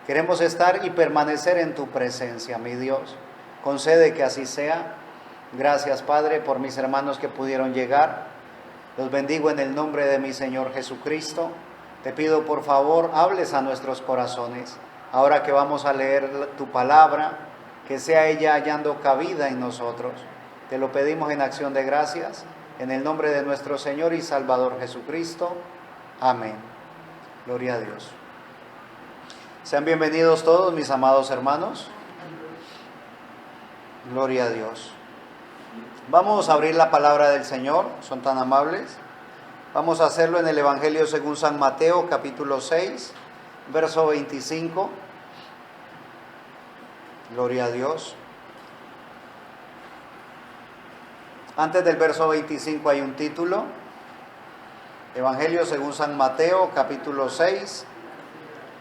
Queremos estar y permanecer en tu presencia, mi Dios. Concede que así sea. Gracias, Padre, por mis hermanos que pudieron llegar. Los bendigo en el nombre de mi Señor Jesucristo. Te pido, por favor, hables a nuestros corazones. Ahora que vamos a leer tu palabra, que sea ella hallando cabida en nosotros. Te lo pedimos en acción de gracias, en el nombre de nuestro Señor y Salvador Jesucristo. Amén. Gloria a Dios. Sean bienvenidos todos, mis amados hermanos. Gloria a Dios. Vamos a abrir la palabra del Señor, son tan amables. Vamos a hacerlo en el Evangelio según San Mateo, capítulo 6, verso 25. Gloria a Dios. Antes del verso 25 hay un título. Evangelio según San Mateo, capítulo 6,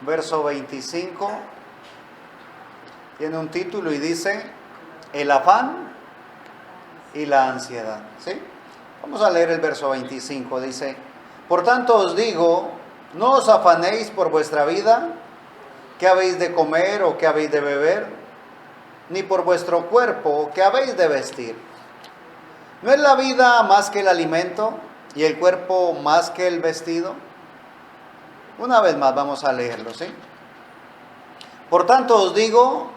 verso 25. Tiene un título y dice: el afán y la ansiedad. ¿Sí? Vamos a leer el verso 25. Dice: por tanto os digo, no os afanéis por vuestra vida, qué habéis de comer o qué habéis de beber, ni por vuestro cuerpo, qué habéis de vestir. ¿No es la vida más que el alimento y el cuerpo más que el vestido? Una vez más vamos a leerlo, ¿sí? Por tanto os digo,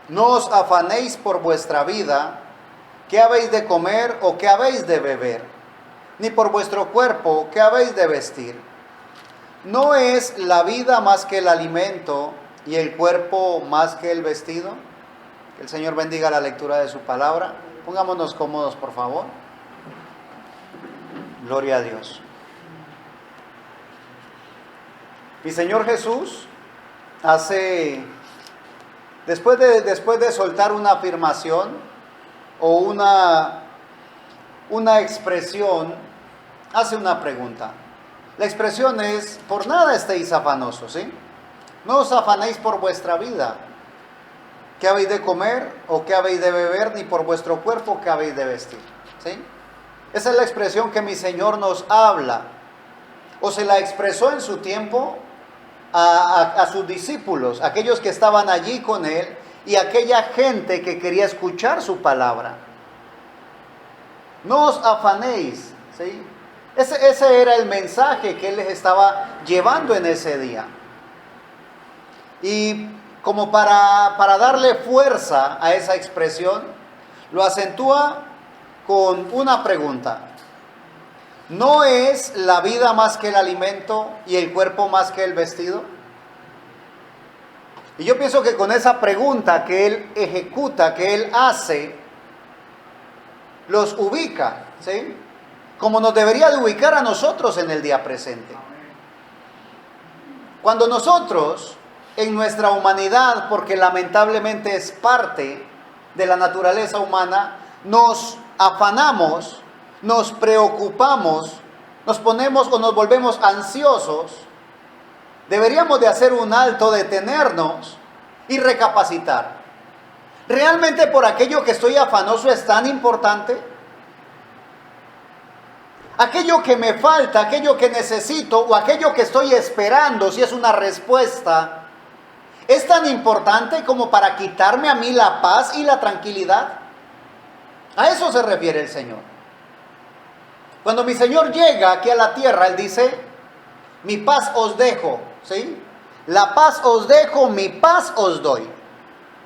no os afanéis por vuestra vida, qué habéis de comer o qué habéis de beber, ni por vuestro cuerpo, qué habéis de vestir. ¿No es la vida más que el alimento y el cuerpo más que el vestido? Que el Señor bendiga la lectura de su palabra. Pongámonos cómodos, por favor. Gloria a Dios. Mi Señor Jesús después de soltar una afirmación o una expresión, hace una pregunta. La expresión es: por nada estéis afanosos, ¿sí? No os afanéis por vuestra vida, qué habéis de comer o qué habéis de beber, ni por vuestro cuerpo qué habéis de vestir, ¿sí? Esa es la expresión que mi Señor nos habla, o se la expresó en su tiempo a sus discípulos, aquellos que estaban allí con Él y aquella gente que quería escuchar su palabra. No os afanéis, ¿sí? Ese era el mensaje que Él les estaba llevando en ese día. Y como para darle fuerza a esa expresión, lo acentúa con una pregunta: ¿no es la vida más que el alimento y el cuerpo más que el vestido? Y yo pienso que con esa pregunta que Él ejecuta, que Él hace, los ubica, ¿sí? Como nos debería de ubicar a nosotros en el día presente. Cuando nosotros, en nuestra humanidad, porque lamentablemente es parte de la naturaleza humana, nos afanamos, nos preocupamos, nos ponemos o nos volvemos ansiosos, deberíamos de hacer un alto, detenernos y recapacitar. ¿Realmente por aquello que estoy afanoso es tan importante? Aquello que me falta, aquello que necesito o aquello que estoy esperando, si es una respuesta, ¿es tan importante como para quitarme a mí la paz y la tranquilidad? A eso se refiere el Señor. Cuando mi Señor llega aquí a la tierra, Él dice: mi paz os dejo, ¿sí? La paz os dejo, mi paz os doy.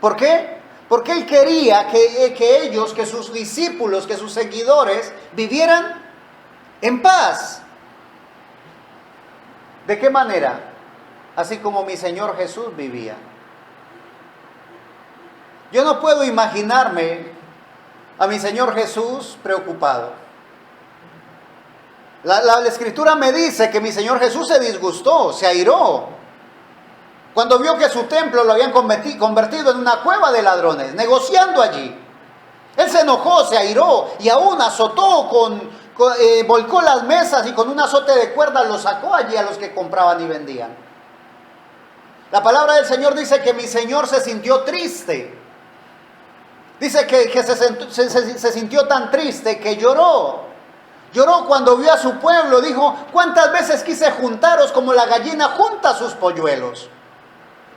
¿Por qué? Porque Él quería que ellos, que sus discípulos, que sus seguidores vivieran en paz. ¿De qué manera? Así como mi Señor Jesús vivía. Yo no puedo imaginarme a mi Señor Jesús preocupado. La Escritura me dice que mi Señor Jesús se disgustó, se airó, cuando vio que su templo lo habían convertido en una cueva de ladrones, negociando allí. Él se enojó, se airó y aún azotó, volcó las mesas y con un azote de cuerdas los sacó allí a los que compraban y vendían. La palabra del Señor dice que mi Señor se sintió triste. Dice que se sintió tan triste que lloró. Lloró cuando vio a su pueblo. Dijo: ¿cuántas veces quise juntaros como la gallina junta sus polluelos?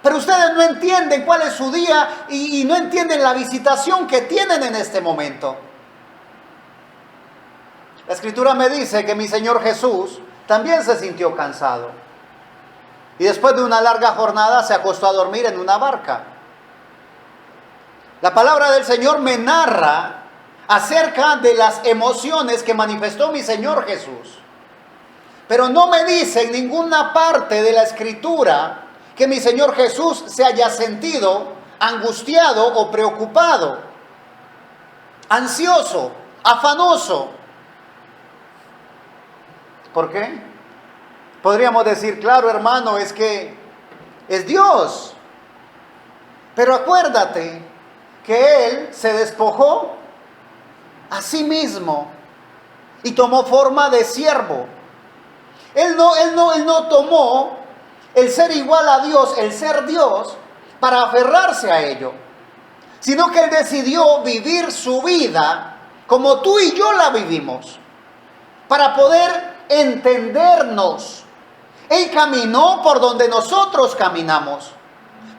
Pero ustedes no entienden cuál es su día y no entienden la visitación que tienen en este momento. La Escritura me dice que mi Señor Jesús también se sintió cansado. Y después de una larga jornada se acostó a dormir en una barca. La palabra del Señor me narra acerca de las emociones que manifestó mi Señor Jesús. Pero no me dice en ninguna parte de la Escritura que mi Señor Jesús se haya sentido angustiado o preocupado, ansioso, afanoso. ¿Por qué? Podríamos decir, claro, hermano, es que es Dios. Pero acuérdate que Él se despojó a sí mismo y tomó forma de siervo. Él no tomó el ser igual a Dios, el ser Dios, para aferrarse a ello, sino que Él decidió vivir su vida como tú y yo la vivimos, para poder entendernos. Él caminó por donde nosotros caminamos,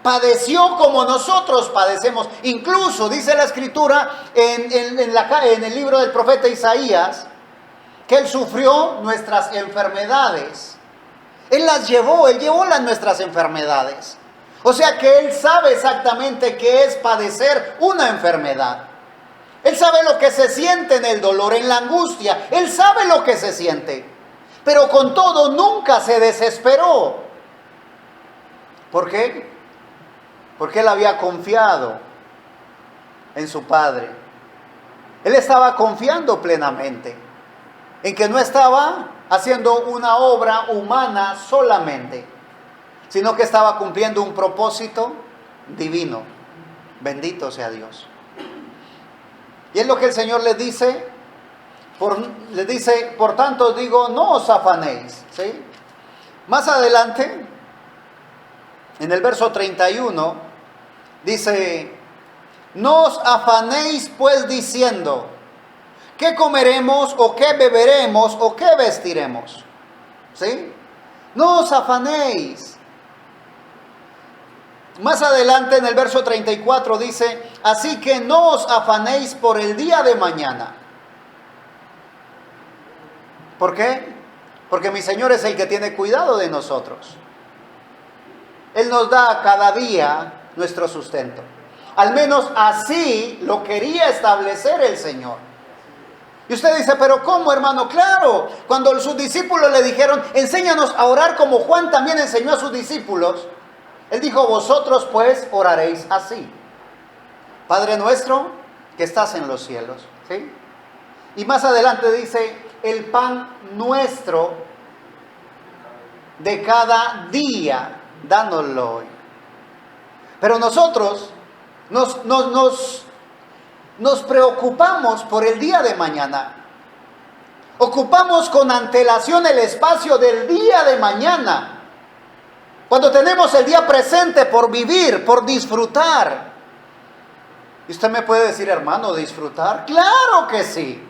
padeció como nosotros padecemos. Incluso dice la Escritura en el libro del profeta Isaías, que Él sufrió nuestras enfermedades. Él llevó nuestras enfermedades. O sea que Él sabe exactamente qué es padecer una enfermedad. Él sabe lo que se siente en el dolor, en la angustia. Él sabe lo que se siente. Pero con todo nunca se desesperó. ¿Por qué? Porque Él había confiado en su Padre. Él estaba confiando plenamente en que no estaba haciendo una obra humana solamente, sino que estaba cumpliendo un propósito divino. Bendito sea Dios. Y es lo que el Señor les dice. Por tanto os digo, no os afanéis. ¿Sí? Más adelante, en el verso 31, dice, no os afanéis pues diciendo, ¿qué comeremos o qué beberemos o qué vestiremos? ¿Sí? No os afanéis. Más adelante en el verso 34 dice, así que no os afanéis por el día de mañana. ¿Por qué? Porque mi Señor es el que tiene cuidado de nosotros. Él nos da cada día nuestro sustento. Al menos así lo quería establecer el Señor. Y usted dice, pero ¿cómo, hermano? Claro, cuando sus discípulos le dijeron, enséñanos a orar como Juan también enseñó a sus discípulos, Él dijo, vosotros pues oraréis así. Padre nuestro que estás en los cielos. ¿Sí? Y más adelante dice, el pan nuestro de cada día, dánoslo hoy. Pero nosotros nos preocupamos por el día de mañana. Ocupamos con antelación el espacio del día de mañana. Cuando tenemos el día presente por vivir, por disfrutar. Y usted me puede decir, hermano, ¿disfrutar? ¡Claro que sí!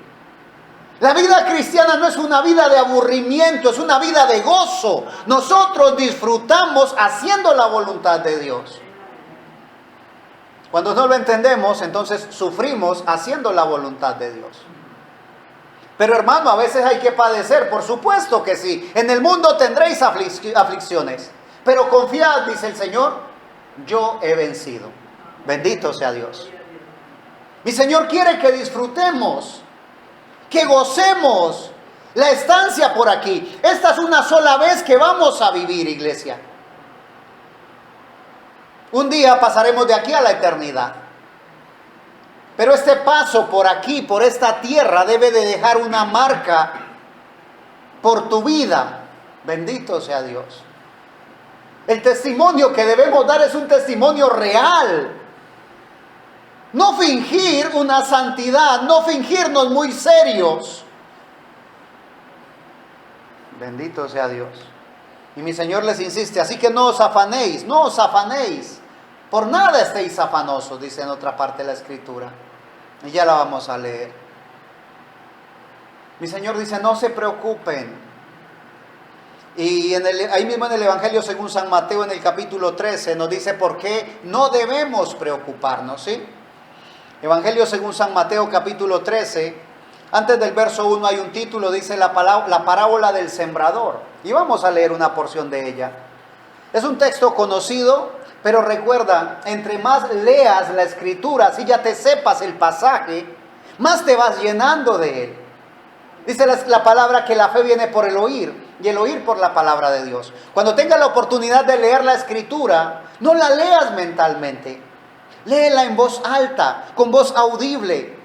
La vida cristiana no es una vida de aburrimiento, es una vida de gozo. Nosotros disfrutamos haciendo la voluntad de Dios. Cuando no lo entendemos, entonces sufrimos haciendo la voluntad de Dios. Pero hermano, a veces hay que padecer, por supuesto que sí. En el mundo tendréis aflicciones, pero confiad, dice el Señor, yo he vencido. Bendito sea Dios. Mi Señor quiere que disfrutemos, que gocemos la estancia por aquí. Esta es una sola vez que vamos a vivir, iglesia. Un día pasaremos de aquí a la eternidad. Pero este paso por aquí, por esta tierra, debe de dejar una marca por tu vida. Bendito sea Dios. El testimonio que debemos dar es un testimonio real. No fingir una santidad, no fingirnos muy serios. Bendito sea Dios. Y mi Señor les insiste, así que no os afanéis, no os afanéis. Por nada estéis afanosos, dice en otra parte de la Escritura. Y ya la vamos a leer. Mi Señor dice, no se preocupen. Y ahí mismo en el Evangelio según San Mateo, en el capítulo 13, nos dice por qué no debemos preocuparnos, ¿sí? Evangelio según San Mateo, capítulo 13, antes del verso 1 hay un título, dice la parábola del sembrador. Y vamos a leer una porción de ella. Es un texto conocido, pero recuerda, entre más leas la escritura, si ya te sepas el pasaje, más te vas llenando de él. Dice la palabra que la fe viene por el oír, y el oír por la palabra de Dios. Cuando tengas la oportunidad de leer la escritura, no la leas mentalmente. Léela en voz alta, con voz audible.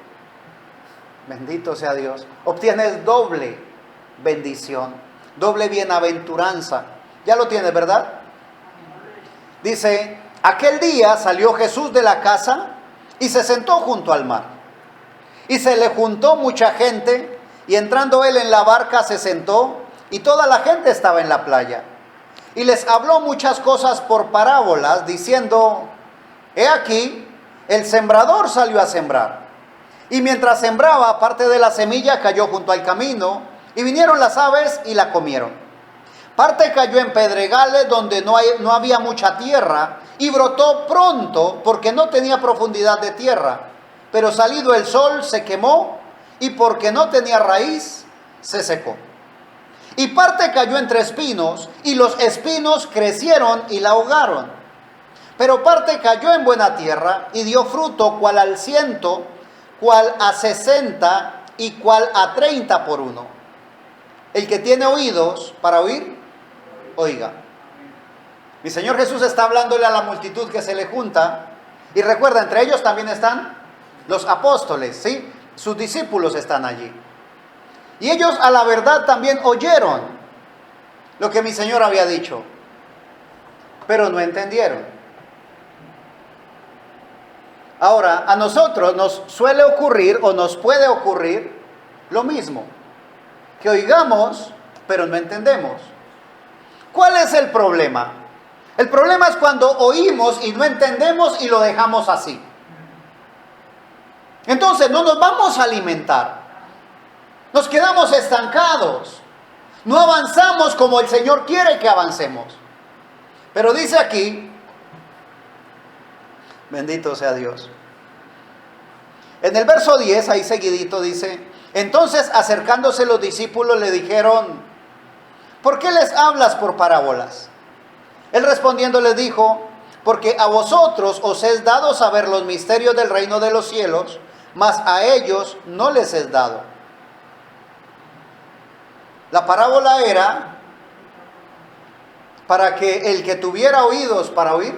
Bendito sea Dios. Obtienes doble bendición, doble bienaventuranza. Ya lo tienes, ¿verdad? Dice, aquel día salió Jesús de la casa y se sentó junto al mar. Y se le juntó mucha gente, y entrando él en la barca se sentó, y toda la gente estaba en la playa. Y les habló muchas cosas por parábolas, diciendo, he aquí, el sembrador salió a sembrar. Y mientras sembraba, parte de la semilla cayó junto al camino, y vinieron las aves y la comieron. Parte cayó en pedregales donde no había mucha tierra, y brotó pronto porque no tenía profundidad de tierra. Pero salido el sol se quemó, y porque no tenía raíz, se secó. Y parte cayó entre espinos, y los espinos crecieron y la ahogaron. Pero parte cayó en buena tierra, y dio fruto, cual al 100, cual a 60, y cual a 30 por uno. El que tiene oídos para oír, oiga. Mi Señor Jesús está hablándole a la multitud que se le junta, y recuerda, entre ellos también están los apóstoles, ¿sí? Sus discípulos están allí. Y ellos a la verdad también oyeron lo que mi Señor había dicho, pero no entendieron. Ahora, a nosotros nos suele ocurrir o nos puede ocurrir lo mismo, que oigamos, pero no entendemos. ¿Cuál es el problema? El problema es cuando oímos y no entendemos y lo dejamos así. Entonces no nos vamos a alimentar. Nos quedamos estancados. No avanzamos como el Señor quiere que avancemos. Pero dice aquí, bendito sea Dios. En el verso 10, ahí seguidito dice, entonces acercándose los discípulos le dijeron, ¿por qué les hablas por parábolas? Él respondiendo les dijo, porque a vosotros os es dado saber los misterios del reino de los cielos, mas a ellos no les es dado. La parábola era para que el que tuviera oídos para oír,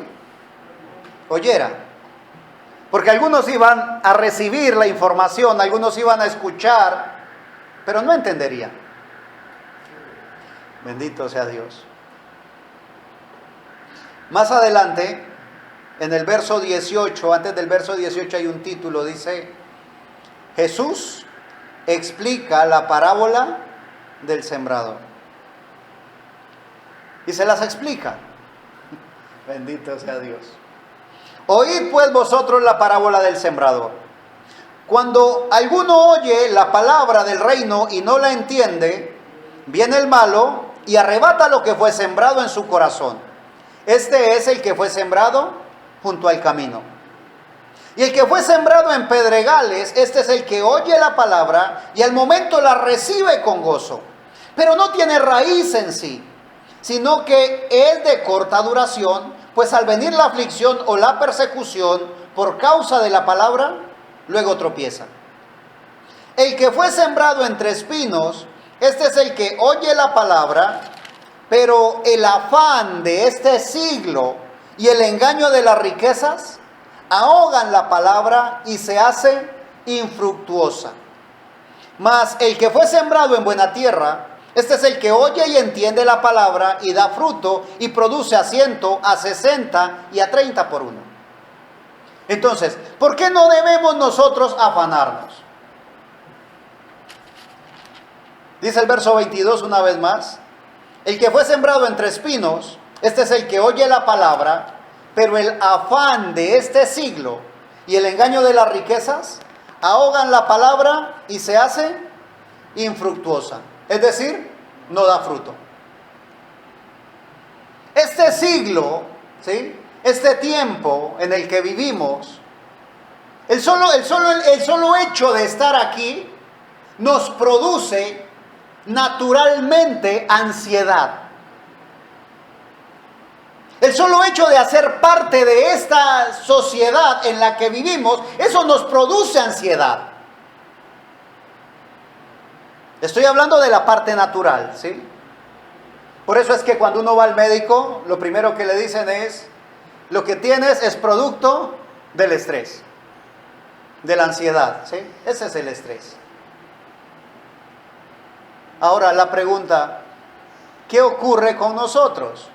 oyera. Porque algunos iban a recibir la información, algunos iban a escuchar, pero no entenderían. Bendito sea Dios. Más adelante, en el verso 18, antes del verso 18 hay un título, dice, Jesús explica la parábola del sembrador. Y se las explica. Bendito sea Dios. Oíd pues vosotros la parábola del sembrador. Cuando alguno oye la palabra del reino y no la entiende, viene el malo y arrebata lo que fue sembrado en su corazón. Este es el que fue sembrado junto al camino. Y el que fue sembrado en pedregales, este es el que oye la palabra y al momento la recibe con gozo. Pero no tiene raíz en sí, sino que es de corta duración, pues al venir la aflicción o la persecución por causa de la palabra, luego tropieza. El que fue sembrado entre espinos, este es el que oye la palabra, pero el afán de este siglo y el engaño de las riquezas ahogan la palabra y se hace infructuosa. Mas el que fue sembrado en buena tierra, este es el que oye y entiende la palabra y da fruto y produce a 100, a 60 y a 30 por uno. Entonces, ¿por qué no debemos nosotros afanarnos? Dice el verso 22 una vez más, el que fue sembrado entre espinos, este es el que oye la palabra, pero el afán de este siglo y el engaño de las riquezas ahogan la palabra y se hace infructuosa. Es decir, no da fruto. Este siglo, ¿sí? Este tiempo en el que vivimos, el solo hecho de estar aquí nos produce naturalmente ansiedad. El solo hecho de hacer parte de esta sociedad en la que vivimos, eso nos produce ansiedad. Estoy hablando de la parte natural, ¿sí? Por eso es que cuando uno va al médico, lo primero que le dicen es, lo que tienes es producto del estrés, de la ansiedad, ¿sí? Ese es el estrés. Ahora la pregunta, ¿qué ocurre con nosotros?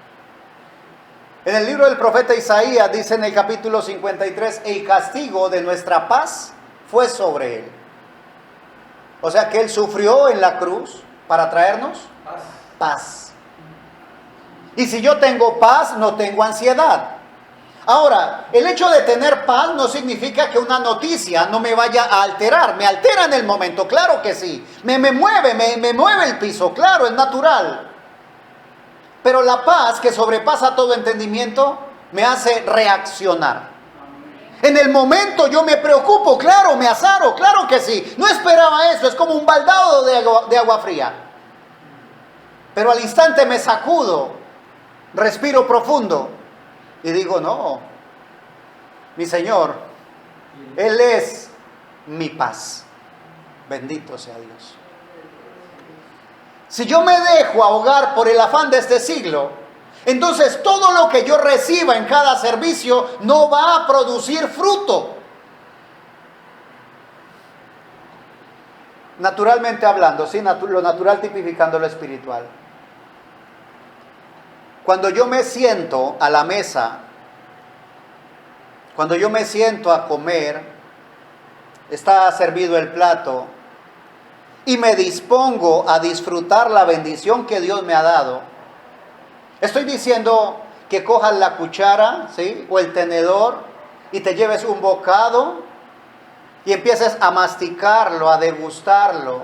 En el libro del profeta Isaías dice en el capítulo 53, el castigo de nuestra paz fue sobre él. O sea que él sufrió en la cruz para traernos paz. Y si yo tengo paz, no tengo ansiedad. Ahora, el hecho de tener paz no significa que una noticia no me vaya a alterar. Me altera en el momento, claro que sí. Me mueve el piso, claro, es natural. Pero la paz que sobrepasa todo entendimiento me hace reaccionar. En el momento yo me preocupo, claro, me azaro, claro que sí. No esperaba eso, es como un baldado de agua fría. Pero al instante me sacudo, respiro profundo y digo, no, mi Señor, Él es mi paz. Bendito sea Dios. Si yo me dejo ahogar por el afán de este siglo, entonces todo lo que yo reciba en cada servicio no va a producir fruto. Naturalmente hablando, ¿sí? Lo natural tipificando lo espiritual. Cuando yo me siento a la mesa, cuando yo me siento a comer, está servido el plato, y me dispongo a disfrutar la bendición que Dios me ha dado, estoy diciendo que cojas la cuchara, ¿sí? O el tenedor y te lleves un bocado y empieces a masticarlo, a degustarlo,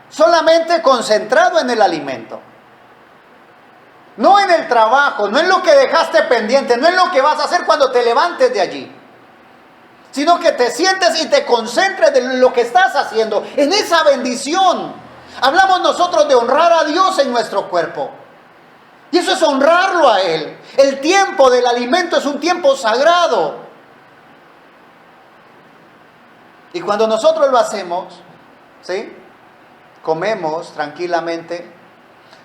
solamente concentrado en el alimento. No en el trabajo, no en lo que dejaste pendiente, no en lo que vas a hacer cuando te levantes de allí, sino que te sientes y te concentres en lo que estás haciendo, en esa bendición. Hablamos nosotros de honrar a Dios en nuestro cuerpo. Y eso es honrarlo a Él. El tiempo del alimento es un tiempo sagrado. Y cuando nosotros lo hacemos, ¿sí? Comemos tranquilamente,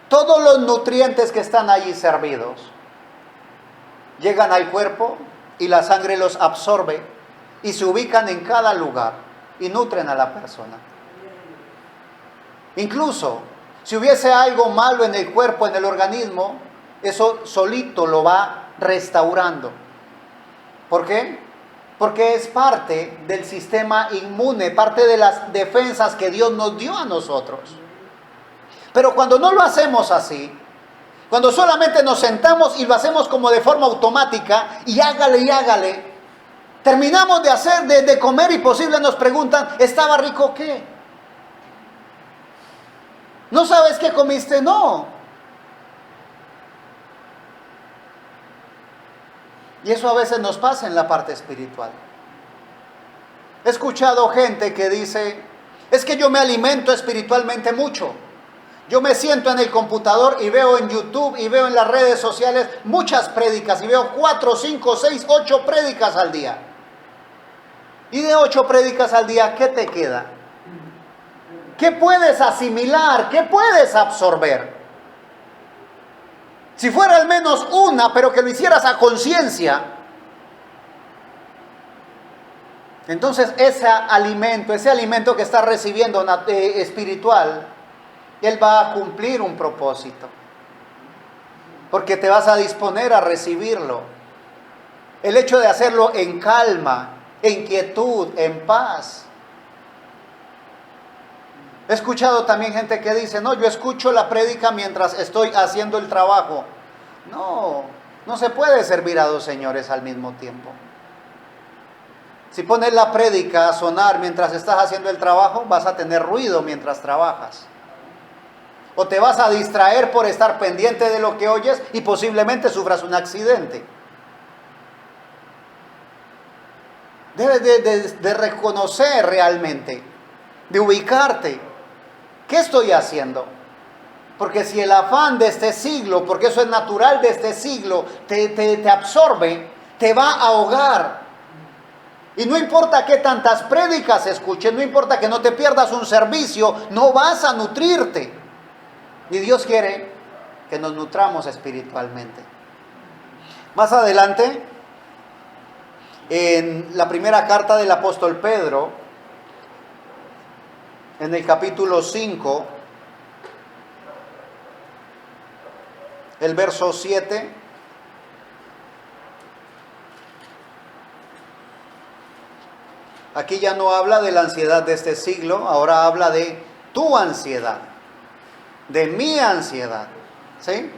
todos los nutrientes que están allí servidos llegan al cuerpo y la sangre los absorbe y se ubican en cada lugar y nutren a la persona. Incluso si hubiese algo malo en el cuerpo, en el organismo, eso solito lo va restaurando. ¿Por qué? Porque es parte del sistema inmune, parte de las defensas que Dios nos dio a nosotros. Pero cuando no lo hacemos así, cuando solamente nos sentamos y lo hacemos como de forma automática, y hágale, terminamos de hacer, de comer y posible nos preguntan, ¿estaba rico o qué? ¿No sabes qué comiste? No. Y eso a veces nos pasa en la parte espiritual. He escuchado gente que dice, es que yo me alimento espiritualmente mucho. Yo me siento en el computador y veo en YouTube y veo en las redes sociales muchas prédicas y veo 4, 5, 6, 8 prédicas al día. Y de 8 prédicas al día, ¿qué te queda? ¿Qué puedes asimilar? ¿Qué puedes absorber? Si fuera al menos una, pero que lo hicieras a conciencia, entonces ese alimento que estás recibiendo espiritual, él va a cumplir un propósito. Porque te vas a disponer a recibirlo. El hecho de hacerlo en calma, en quietud, en paz. He escuchado también gente que dice, no, yo escucho la prédica mientras estoy haciendo el trabajo. No se puede servir a 2 señores al mismo tiempo. Si pones la prédica a sonar mientras estás haciendo el trabajo, vas a tener ruido mientras trabajas. o te vas a distraer por estar pendiente de lo que oyes y posiblemente sufras un accidente. Debes de reconocer realmente, de ubicarte. ¿Qué estoy haciendo? Porque si el afán de este siglo, porque eso es natural de este siglo, te absorbe, te va a ahogar. Y no importa qué tantas prédicas escuches, no importa que no te pierdas un servicio, no vas a nutrirte. Y Dios quiere que nos nutramos espiritualmente. Más adelante, en la primera carta del apóstol Pedro, en el capítulo 5, el verso 7, aquí ya no habla de la ansiedad de este siglo, ahora habla de tu ansiedad, de mi ansiedad, ¿sí?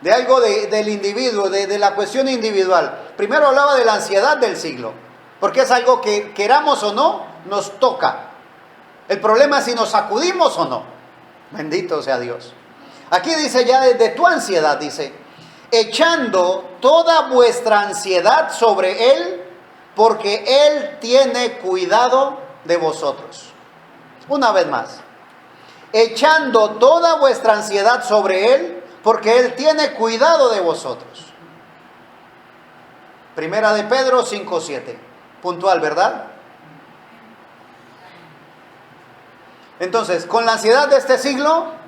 De algo del individuo, de la cuestión individual. Primero hablaba de la ansiedad del siglo, porque es algo que queramos o no, nos toca. El problema es si nos sacudimos o no. Bendito sea Dios. Aquí dice ya de tu ansiedad, dice, echando toda vuestra ansiedad sobre Él, porque Él tiene cuidado de vosotros. Una vez más, echando toda vuestra ansiedad sobre Él, porque Él tiene cuidado de vosotros. Primera de Pedro 5:7, puntual, ¿verdad? Entonces, con la ansiedad de este siglo,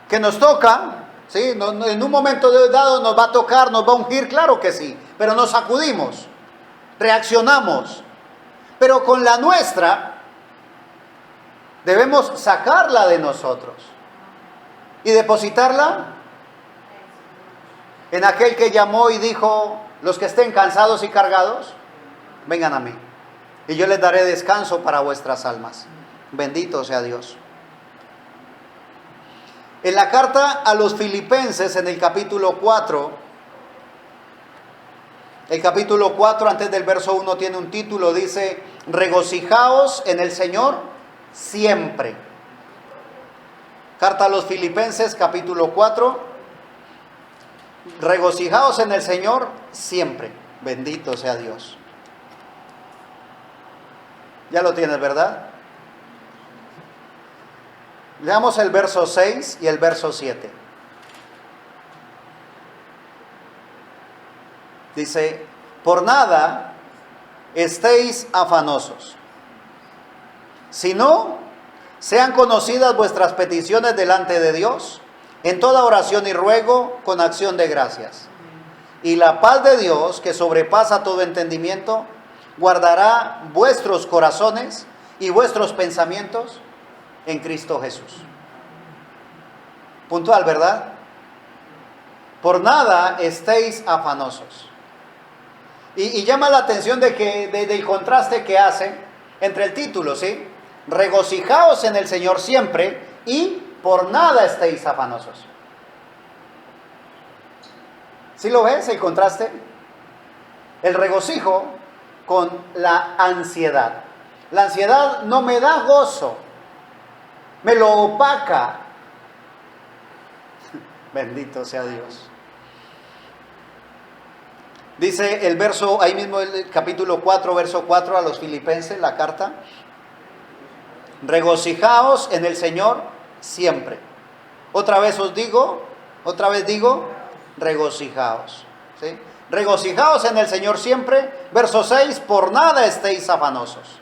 que nos toca, ¿sí? En un momento dado nos va a tocar, nos va a ungir, claro que sí, pero nos sacudimos, reaccionamos. Pero con la nuestra, debemos sacarla de nosotros y depositarla en aquel que llamó y dijo, los que estén cansados y cargados, vengan a mí, y yo les daré descanso para vuestras almas. Bendito sea Dios. En la carta a los Filipenses, en el capítulo 4, antes del verso 1 tiene un título, dice, regocijaos en el Señor siempre. Carta a los Filipenses, capítulo 4, regocijaos en el Señor siempre. Bendito sea Dios. Ya lo tienes, ¿verdad? Leamos el verso 6 y el verso 7. Dice, por nada estéis afanosos, sino sean conocidas vuestras peticiones delante de Dios, en toda oración y ruego con acción de gracias. Y la paz de Dios, que sobrepasa todo entendimiento, guardará vuestros corazones y vuestros pensamientos en Cristo Jesús. Puntual, ¿verdad? Por nada estéis afanosos. Y llama la atención del contraste que hace entre el título, ¿sí? Regocijaos en el Señor siempre y por nada estéis afanosos. ¿Sí lo ves el contraste? El regocijo con la ansiedad. La ansiedad no me da gozo, me lo opaca. Bendito sea Dios. Dice el verso, ahí mismo el capítulo 4, verso 4 a los Filipenses, la carta. Regocijaos en el Señor siempre. Otra vez digo, regocijaos. ¿Sí? Regocijaos en el Señor siempre. Verso 6, por nada estéis afanosos.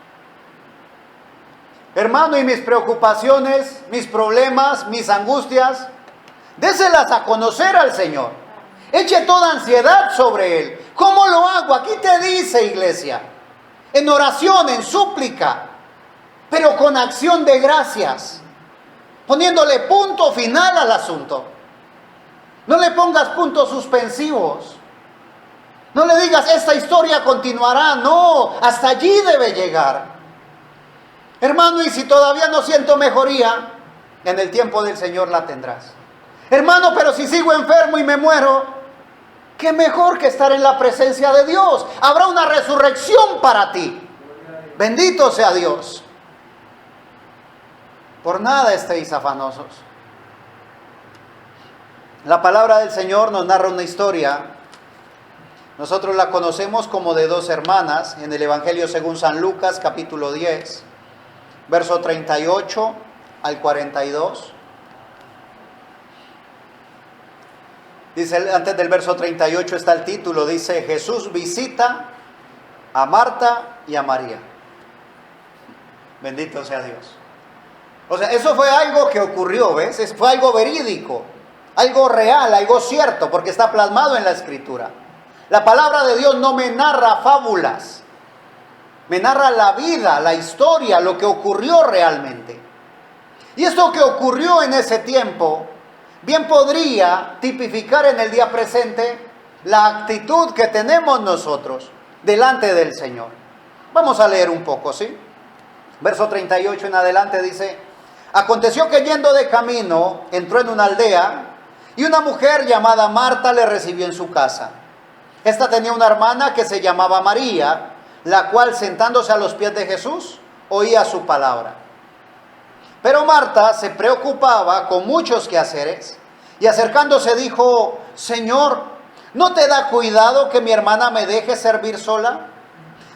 Hermano, y mis preocupaciones, mis problemas, mis angustias, déselas a conocer al Señor. Eche toda ansiedad sobre Él. ¿Cómo lo hago? Aquí te dice, iglesia, en oración, en súplica, pero con acción de gracias, poniéndole punto final al asunto. No le pongas puntos suspensivos. No le digas, esta historia continuará. No, hasta allí debe llegar. Hermano, y si todavía no siento mejoría, en el tiempo del Señor la tendrás. Hermano, pero si sigo enfermo y me muero, qué mejor que estar en la presencia de Dios. Habrá una resurrección para ti. Bendito sea Dios. Por nada estéis afanosos. La palabra del Señor nos narra una historia. Nosotros la conocemos como de dos hermanas en el Evangelio según San Lucas, capítulo 10, verso 38 al 42. Dice, antes del verso 38 está el título, dice: Jesús visita a Marta y a María. Bendito sea Dios. O sea, eso fue algo que ocurrió, ¿ves? Fue algo verídico, algo real, algo cierto, porque está plasmado en la Escritura. La palabra de Dios no me narra fábulas, me narra la vida, la historia, lo que ocurrió realmente. Y esto que ocurrió en ese tiempo bien podría tipificar en el día presente la actitud que tenemos nosotros delante del Señor. Vamos a leer un poco, ¿sí? Verso 38 en adelante dice: aconteció que yendo de camino, entró en una aldea, y una mujer llamada Marta le recibió en su casa. Esta tenía una hermana que se llamaba María, la cual, sentándose a los pies de Jesús, oía su palabra. Pero Marta se preocupaba con muchos quehaceres, y acercándose dijo: Señor, ¿no te da cuidado que mi hermana me deje servir sola?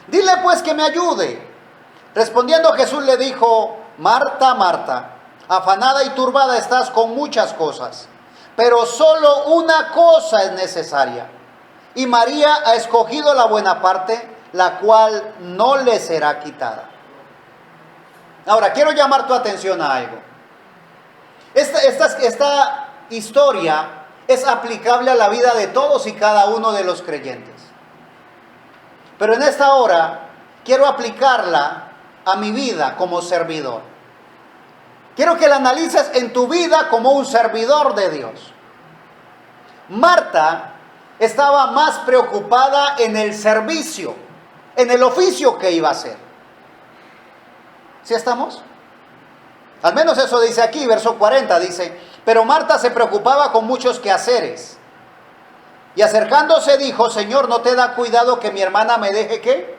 Dile pues que me ayude. Respondiendo Jesús le dijo: Marta, Marta, afanada y turbada estás con muchas cosas, pero solo una cosa es necesaria. Y María ha escogido la buena parte, la cual no le será quitada. Ahora, quiero llamar tu atención a algo. Esta historia es aplicable a la vida de todos y cada uno de los creyentes. Pero en esta hora quiero aplicarla a mi vida como servidor. Quiero que la analices en tu vida como un servidor de Dios. Marta estaba más preocupada en el servicio, en el oficio que iba a hacer. ¿Sí estamos? Al menos eso dice aquí, verso 40, dice: pero Marta se preocupaba con muchos quehaceres. Y acercándose dijo: Señor, ¿no te da cuidado que mi hermana me deje ¿qué?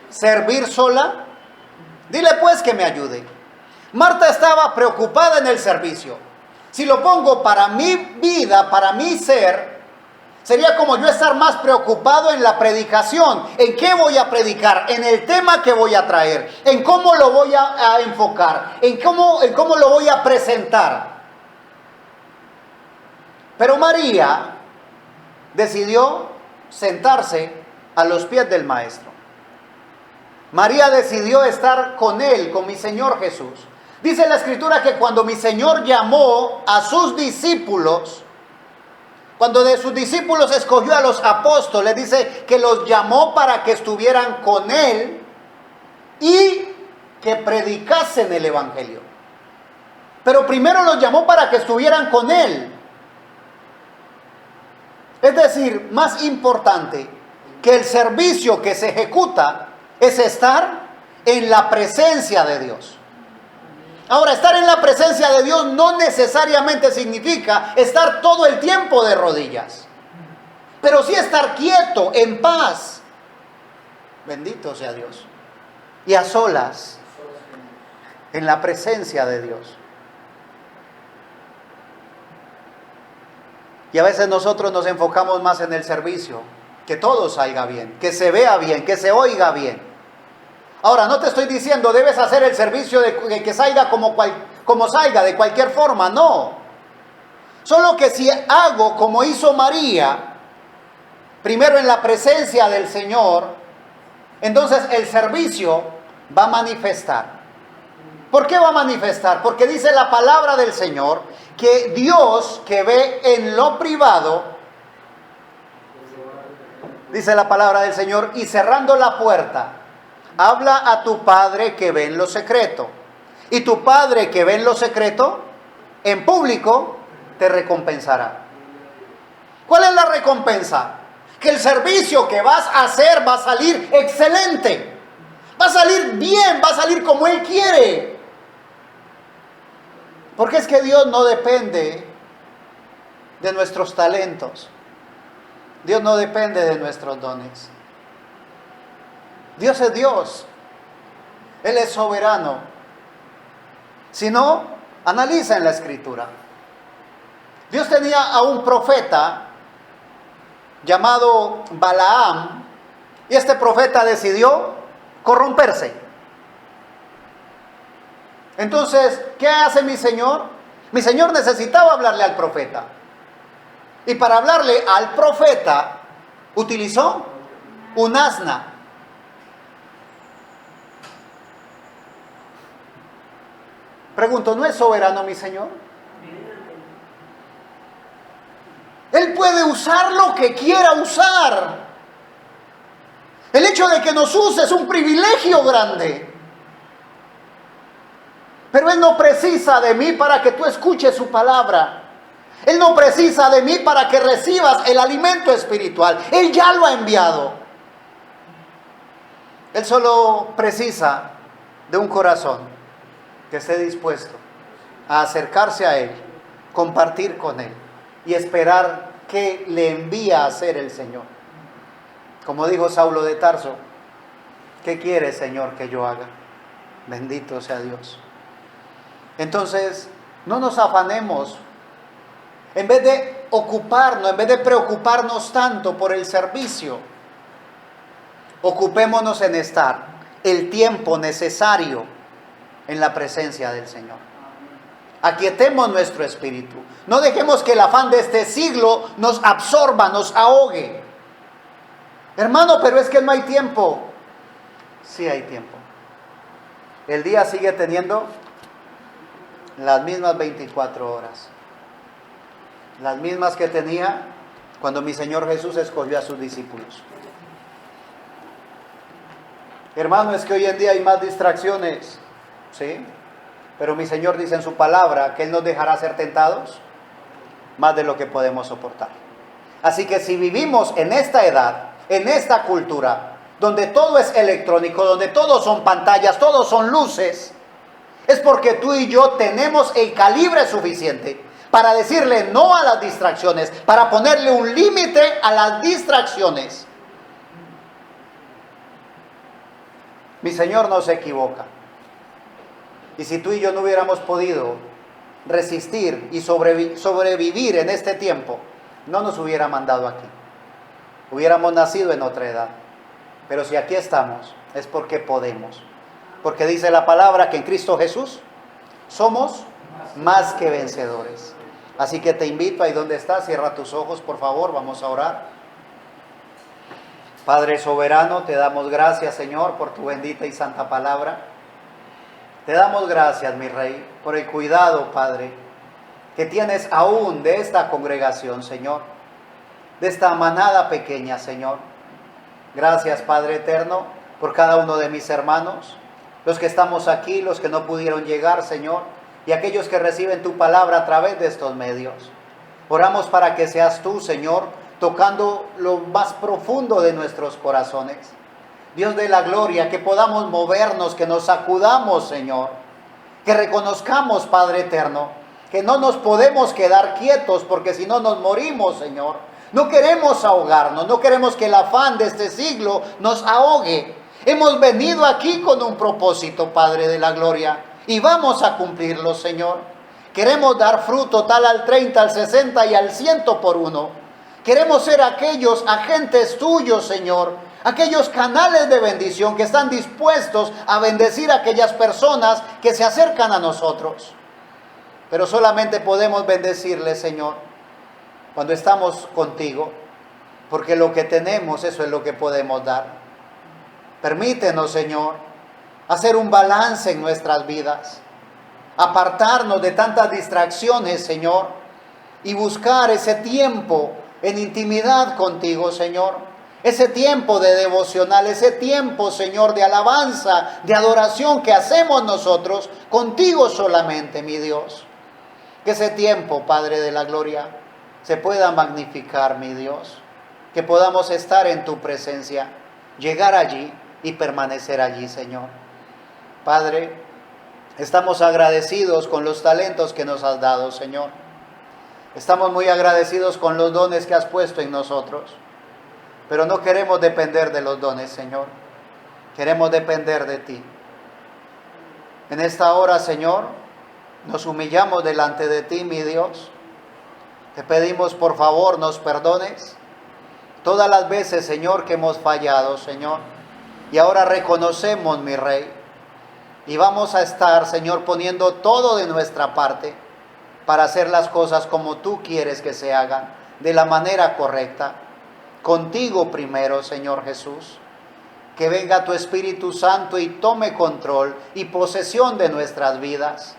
¿Servir sola? Dile pues que me ayude. Marta estaba preocupada en el servicio. Si lo pongo para mi vida, para mi ser, sería como yo estar más preocupado en la predicación. ¿En qué voy a predicar? En el tema que voy a traer. En cómo lo voy a enfocar. En cómo lo voy a presentar. Pero María decidió sentarse a los pies del Maestro. María decidió estar con Él, con mi Señor Jesús. Dice la Escritura que cuando mi Señor llamó a sus discípulos, cuando de sus discípulos escogió a los apóstoles, dice que los llamó para que estuvieran con Él y que predicasen el Evangelio. Pero primero los llamó para que estuvieran con Él. Es decir, más importante que el servicio que se ejecuta es estar en la presencia de Dios. Ahora, estar en la presencia de Dios no necesariamente significa estar todo el tiempo de rodillas, pero sí estar quieto, en paz. Bendito sea Dios. Y a solas, en la presencia de Dios. Y a veces nosotros nos enfocamos más en el servicio, que todo salga bien, que se vea bien, que se oiga bien. Ahora, no te estoy diciendo debes hacer el servicio de que salga como salga, de cualquier forma, no. Solo que si hago como hizo María, primero en la presencia del Señor, entonces el servicio va a manifestar. ¿Por qué va a manifestar? Porque dice la palabra del Señor que Dios, que ve en lo privado, dice la palabra del Señor, y cerrando la puerta, habla a tu Padre que ve en lo secreto. Y tu Padre que ve en lo secreto, en público, te recompensará. ¿Cuál es la recompensa? Que el servicio que vas a hacer va a salir excelente. Va a salir bien, va a salir como Él quiere. Porque es que Dios no depende de nuestros talentos. Dios no depende de nuestros dones. Dios es Dios. Él es soberano. Si no, analiza en la Escritura. Dios tenía a un profeta llamado Balaam, y este profeta decidió corromperse. Entonces, ¿qué hace mi Señor? Mi Señor necesitaba hablarle al profeta. Y para hablarle al profeta, utilizó un asna. Pregunto, ¿no es soberano mi Señor? Él puede usar lo que quiera usar. El hecho de que nos use es un privilegio grande. Pero Él no precisa de mí para que tú escuches su palabra. Él no precisa de mí para que recibas el alimento espiritual. Él ya lo ha enviado. Él solo precisa de un corazón que esté dispuesto a acercarse a Él, compartir con Él y esperar que le envía a hacer el Señor. Como dijo Saulo de Tarso, ¿qué quiere, Señor, que yo haga? Bendito sea Dios. Entonces, no nos afanemos. En vez de ocuparnos, en vez de preocuparnos tanto por el servicio, ocupémonos en estar el tiempo necesario en la presencia del Señor. Aquietemos nuestro espíritu. No dejemos que el afán de este siglo nos absorba, nos ahogue. Hermano, pero es que no hay tiempo. Sí hay tiempo. El día sigue teniendo las mismas 24 horas. Las mismas que tenía cuando mi Señor Jesús escogió a sus discípulos. Hermano, es que hoy en día hay más distracciones, ¿sí? Pero mi Señor dice en su palabra que Él nos dejará ser tentados más de lo que podemos soportar. Así que si vivimos en esta edad, en esta cultura, donde todo es electrónico, donde todo son pantallas, todo son luces, es porque tú y yo tenemos el calibre suficiente para decirle no a las distracciones, para ponerle un límite a las distracciones. Mi Señor no se equivoca. Y si tú y yo no hubiéramos podido resistir y sobrevivir en este tiempo, no nos hubiera mandado aquí. Hubiéramos nacido en otra edad. Pero si aquí estamos, es porque podemos. Porque dice la palabra que en Cristo Jesús somos más que vencedores. Así que te invito, ahí donde estás, cierra tus ojos, por favor, vamos a orar. Padre soberano, te damos gracias, Señor, por tu bendita y santa palabra. Te damos gracias, mi Rey, por el cuidado, Padre, que tienes aún de esta congregación, Señor, de esta manada pequeña, Señor. Gracias, Padre eterno, por cada uno de mis hermanos, los que estamos aquí, los que no pudieron llegar, Señor, y aquellos que reciben tu palabra a través de estos medios. Oramos para que seas tú, Señor, tocando lo más profundo de nuestros corazones. Dios de la gloria, que podamos movernos, que nos sacudamos, Señor, que reconozcamos, Padre eterno, que no nos podemos quedar quietos, porque si no nos morimos, Señor. No queremos ahogarnos, no queremos que el afán de este siglo nos ahogue. Hemos venido aquí con un propósito, Padre de la gloria, y vamos a cumplirlo, Señor. Queremos dar fruto tal al 30, al 60 y al 100 por uno. Queremos ser aquellos agentes tuyos, Señor, aquellos canales de bendición que están dispuestos a bendecir a aquellas personas que se acercan a nosotros. Pero solamente podemos bendecirles, Señor, cuando estamos contigo, porque lo que tenemos, eso es lo que podemos dar. Permítenos, Señor, hacer un balance en nuestras vidas, apartarnos de tantas distracciones, Señor, y buscar ese tiempo en intimidad contigo, Señor. Ese tiempo de devocional, ese tiempo, Señor, de alabanza, de adoración que hacemos nosotros contigo solamente, mi Dios. Que ese tiempo, Padre de la gloria, se pueda magnificar, mi Dios. Que podamos estar en tu presencia, llegar allí y permanecer allí, Señor. Padre, estamos agradecidos con los talentos que nos has dado, Señor. Estamos muy agradecidos con los dones que has puesto en nosotros. Pero no queremos depender de los dones, Señor. Queremos depender de ti. En esta hora, Señor, nos humillamos delante de ti, mi Dios. Te pedimos por favor nos perdones todas las veces, Señor, que hemos fallado, Señor. Y ahora reconocemos, mi Rey, y vamos a estar, Señor, poniendo todo de nuestra parte para hacer las cosas como tú quieres que se hagan, de la manera correcta. Contigo primero, Señor Jesús. Que venga tu Espíritu Santo y tome control y posesión de nuestras vidas.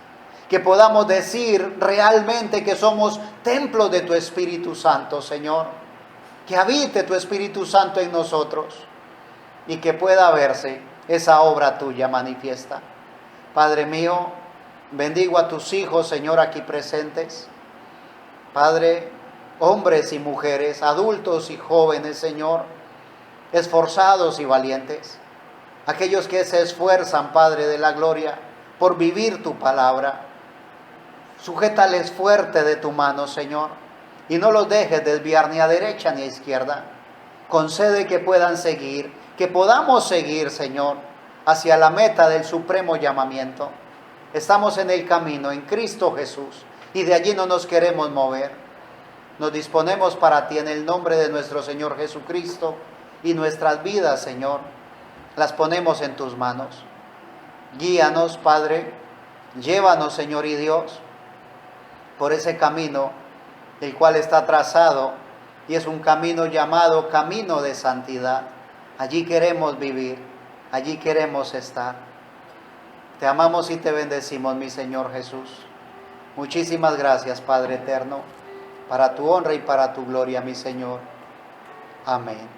Que podamos decir realmente que somos templos de tu Espíritu Santo, Señor. Que habite tu Espíritu Santo en nosotros y que pueda verse esa obra tuya manifiesta. Padre mío, bendigo a tus hijos, Señor, aquí presentes. Padre, hombres y mujeres, adultos y jóvenes, Señor, esforzados y valientes. Aquellos que se esfuerzan, Padre de la gloria, por vivir tu palabra. Sujétales fuerte de tu mano, Señor, y no los dejes desviar ni a derecha ni a izquierda. Concede que puedan seguir, que podamos seguir, Señor, hacia la meta del supremo llamamiento. Estamos en el camino, en Cristo Jesús, y de allí no nos queremos mover. Nos disponemos para ti en el nombre de nuestro Señor Jesucristo, y nuestras vidas, Señor, las ponemos en tus manos. Guíanos, Padre, llévanos, Señor y Dios, por ese camino el cual está trazado, y es un camino llamado camino de santidad. Allí queremos vivir, allí queremos estar. Te amamos y te bendecimos, mi Señor Jesús. Muchísimas gracias, Padre eterno, para tu honra y para tu gloria, mi Señor. Amén.